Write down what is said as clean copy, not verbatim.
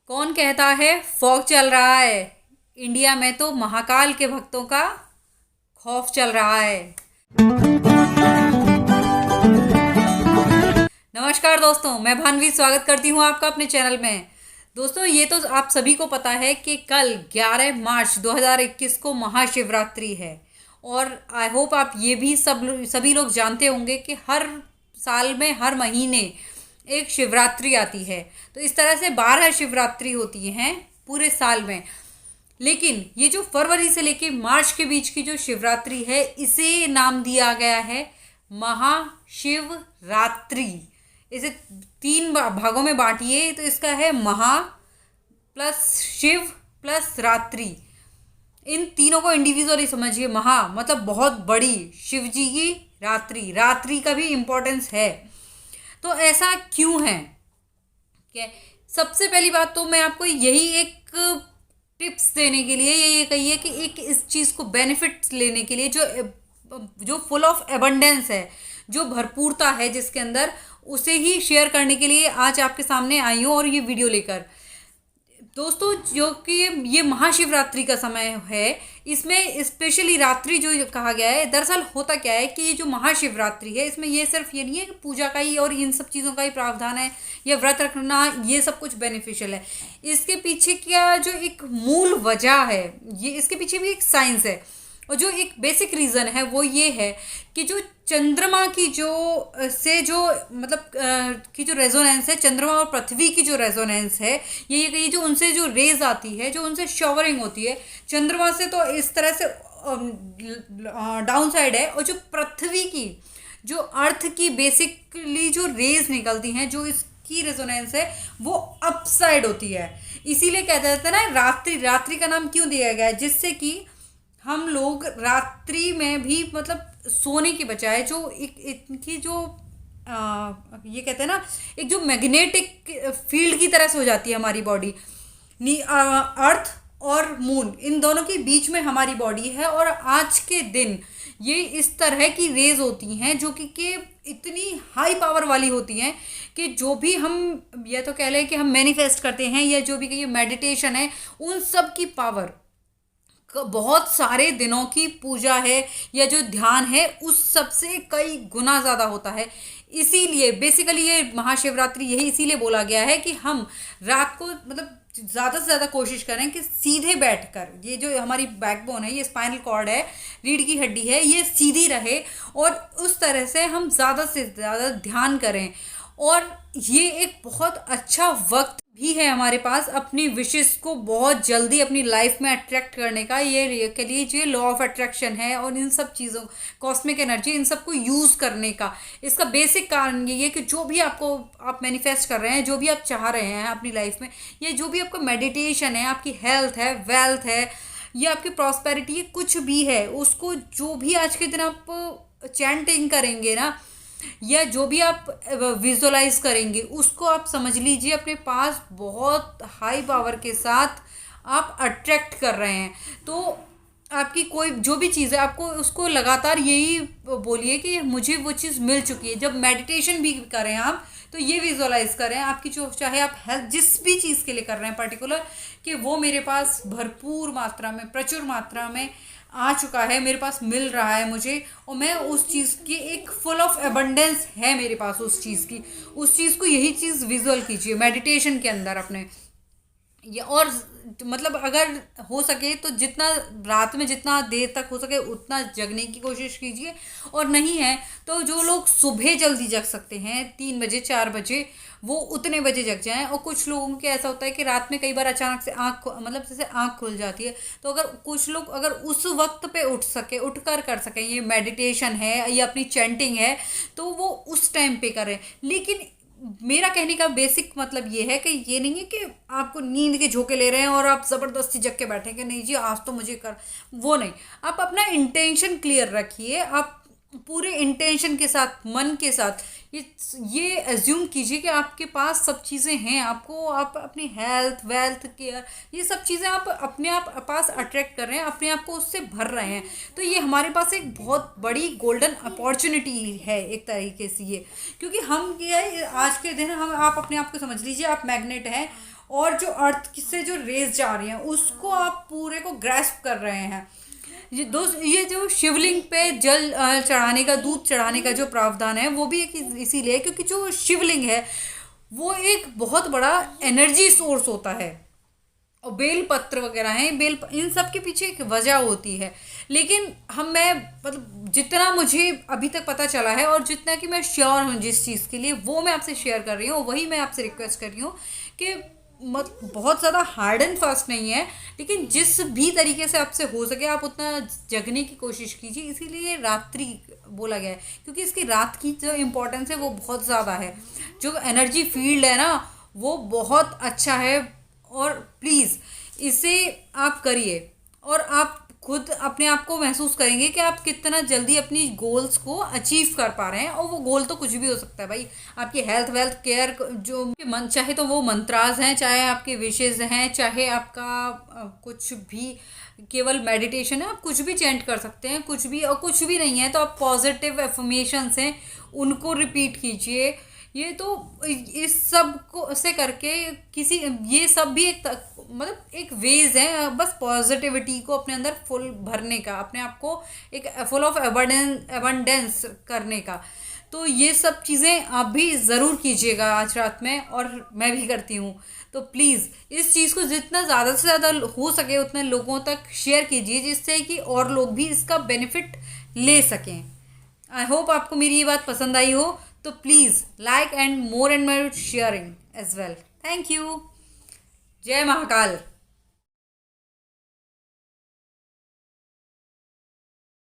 कौन कहता है फॉग चल रहा है। इंडिया में तो महाकाल के भक्तों का खौफ चल रहा है। नमस्कार दोस्तों, मैं भानवी स्वागत करती हूँ आपका अपने चैनल में। दोस्तों, ये तो आप सभी को पता है कि कल 11 मार्च 2021 को महाशिवरात्रि है। और आई होप आप ये भी सभी लोग जानते होंगे कि हर साल में हर महीने एक शिवरात्रि आती है। तो इस तरह से 12 शिवरात्रि होती हैं पूरे साल में। लेकिन ये जो फरवरी से लेके मार्च के बीच की जो शिवरात्रि है, इसे नाम दिया गया है महाशिवरात्रि। इसे 3 भागों में बांटिए तो इसका है महा प्लस शिव प्लस रात्रि। इन तीनों को इंडिविजुअली समझिए। महा मतलब बहुत बड़ी, शिव जी की रात्रि, रात्रि का भी इम्पोर्टेंस है। तो ऐसा क्यों है? क्या सबसे पहली बात तो मैं आपको यही एक टिप्स देने के लिए ये कहिए कि एक इस चीज़ को बेनिफिट्स लेने के लिए जो फुल ऑफ एबंडेंस है, जो भरपूरता है जिसके अंदर, उसे ही शेयर करने के लिए आज आपके सामने आई हूँ और ये वीडियो लेकर। दोस्तों, जो कि ये महाशिवरात्रि का समय है, इसमें स्पेशली रात्रि जो कहा गया है, दरअसल होता क्या है कि ये जो महाशिवरात्रि है, इसमें ये सिर्फ ये नहीं है कि पूजा का ही और इन सब चीज़ों का ही प्रावधान है या व्रत रखना ये सब कुछ बेनिफिशियल है। इसके पीछे क्या जो एक मूल वजह है, ये इसके पीछे भी एक साइंस है। और जो एक बेसिक रीज़न है वो ये है कि जो चंद्रमा की जो मतलब की जो रेजोनेंस है, चंद्रमा और पृथ्वी की जो रेजोनेंस है, ये कही जो उनसे जो रेज आती है, जो उनसे शॉवरिंग होती है, चंद्रमा से तो इस तरह से डाउन साइड है। और जो पृथ्वी की, जो अर्थ की बेसिकली जो रेज निकलती हैं, जो इसकी रेजोनेंस है वो अप साइड होती है। इसीलिए कहते हैं ना रात्रि, रात्रि का नाम क्यों दिया गया है, जिससे कि हम लोग रात्रि में भी मतलब सोने की बजाय जो इनकी जो ये कहते हैं ना, एक जो मैग्नेटिक फील्ड की तरह से हो जाती है हमारी बॉडी। अर्थ और मून, इन दोनों के बीच में हमारी बॉडी है। और आज के दिन ये इस तरह की रेज होती हैं जो कि इतनी हाई पावर वाली होती हैं कि जो भी हम या तो कह लें कि हम मैनिफेस्ट करते हैं या जो भी ये मेडिटेशन है, उन सब की पावर बहुत सारे दिनों की पूजा है या जो ध्यान है उस सब से कई गुना ज़्यादा होता है। इसीलिए बेसिकली ये महाशिवरात्रि यही इसीलिए बोला गया है कि हम रात को मतलब ज़्यादा से ज़्यादा कोशिश करें कि सीधे बैठकर, ये जो हमारी बैकबोन है, ये स्पाइनल कॉर्ड है, रीढ़ की हड्डी है, ये सीधी रहे और उस तरह से हम ज़्यादा से ज़्यादा ध्यान करें। और ये एक बहुत अच्छा वक्त भी है हमारे पास अपनी विशेस को बहुत जल्दी अपनी लाइफ में अट्रैक्ट करने का। ये कह लीजिए लॉ ऑफ अट्रैक्शन है और इन सब चीज़ों, कॉस्मिक एनर्जी, इन सब को यूज़ करने का इसका बेसिक कारण ये है कि जो भी आप मैनिफेस्ट कर रहे हैं, जो भी आप चाह रहे हैं अपनी लाइफ में, ये जो भी आपका मेडिटेशन है, आपकी हेल्थ है, वेल्थ है, या आपकी प्रॉस्पेरिटी, कुछ भी है, उसको जो भी आज के दिन आप चैंटिंग करेंगे ना, या जो भी आप विजुअलाइज करेंगे, उसको आप समझ लीजिए अपने पास बहुत हाई पावर के साथ आप अट्रैक्ट कर रहे हैं। तो आपकी कोई जो भी चीज़ है, आपको उसको लगातार यही बोलिए कि मुझे वो चीज़ मिल चुकी है। जब मेडिटेशन भी करें आप, तो ये विजुअलाइज करें आपकी जो, चाहे आप हेल्थ जिस भी चीज़ के लिए कर रहे हैं पर्टिकुलर, कि वो मेरे पास भरपूर मात्रा में, प्रचुर मात्रा में आ चुका है, मेरे पास मिल रहा है मुझे, और मैं उस चीज़ की एक फुल ऑफ एबंडेंस है मेरे पास उस चीज़ की। उस चीज़ को यही चीज़ विजुअल कीजिए मेडिटेशन के अंदर अपने। ये और मतलब अगर हो सके तो जितना रात में जितना देर तक हो सके उतना जगने की कोशिश कीजिए। और नहीं है तो जो लोग सुबह जल्दी जग सकते हैं 3 बजे 4 बजे, वो उतने बजे जग जाएं। और कुछ लोगों के ऐसा होता है कि रात में कई बार अचानक से मतलब जैसे आँख खुल जाती है, तो अगर कुछ लोग अगर उस वक्त पे उठ कर सकें, ये मेडिटेशन है या अपनी चैंटिंग है, तो वो उस टाइम पे करें। लेकिन मेरा कहने का बेसिक मतलब ये है कि ये नहीं है कि आपको नींद के झोंके ले रहे हैं और आप ज़बरदस्ती जग के बैठे कि नहीं जी आज तो मुझे कर, वो नहीं। आप अपना इंटेंशन क्लियर रखिए, आप पूरे इंटेंशन के साथ, मन के साथ ये एज्यूम कीजिए कि आपके पास सब चीज़ें हैं। आपको आप अपनी हेल्थ, वेल्थ, केयर, ये सब चीज़ें आप अपने आप पास अट्रैक्ट कर रहे हैं, अपने आप को उससे भर रहे हैं। तो ये हमारे पास एक बहुत बड़ी गोल्डन अपॉर्चुनिटी है एक तरीके से ये, क्योंकि हम ये आज के दिन हम, आप अपने आप को समझ लीजिए आप मैग्नेट हैं और जो अर्थ से जो रेज जा रही हैं उसको आप पूरे को ग्रैस्प कर रहे हैं। ये जो शिवलिंग पे जल चढ़ाने का, दूध चढ़ाने का जो प्रावधान है वो भी एक इसीलिए है क्योंकि जो शिवलिंग है वो एक बहुत बड़ा एनर्जी सोर्स होता है। और बेल पत्र वगैरह हैं, इन सब के पीछे एक वजह होती है। लेकिन मैं मतलब जितना मुझे अभी तक पता चला है और जितना कि मैं श्योर हूँ जिस चीज़ के लिए, वो मैं आपसे शेयर कर रही हूँ, वही मैं आपसे रिक्वेस्ट कर रही हूँ कि मत बहुत ज़्यादा हार्ड एंड फास्ट नहीं है, लेकिन जिस भी तरीके से आपसे हो सके आप उतना जगने की कोशिश कीजिए। इसीलिए रात्रि बोला गया है क्योंकि इसकी रात की जो इम्पोर्टेंस है वो बहुत ज़्यादा है। जो एनर्जी फील्ड है ना वो बहुत अच्छा है। और प्लीज़ इसे आप करिए और आप खुद अपने आप को महसूस करेंगे कि आप कितना जल्दी अपनी गोल्स को अचीव कर पा रहे हैं। और वो गोल तो कुछ भी हो सकता है भाई, आपकी हेल्थ वेल्थ केयर जो मन चाहे तो वो मंत्रास हैं, चाहे आपके विशेज़ हैं, चाहे आपका कुछ भी केवल मेडिटेशन है, आप कुछ भी चेंट कर सकते हैं, कुछ भी। और कुछ भी नहीं है तो आप पॉजिटिव एफर्मेशंस हैं उनको रिपीट कीजिए। ये तो इस सब को से करके किसी ये सब भी एक मतलब एक वेज है बस पॉजिटिविटी को अपने अंदर फुल भरने का, अपने आप को एक फुल ऑफ एबंडेंस करने का। तो ये सब चीज़ें आप भी ज़रूर कीजिएगा आज रात में, और मैं भी करती हूँ। तो प्लीज़ इस चीज़ को जितना ज़्यादा से ज़्यादा हो सके उतने लोगों तक शेयर कीजिए जिससे कि और लोग भी इसका बेनिफिट ले सकें। आई होप आपको मेरी ये बात पसंद आई हो। तो please like and more sharing as well. Thank you. जय महाकाल।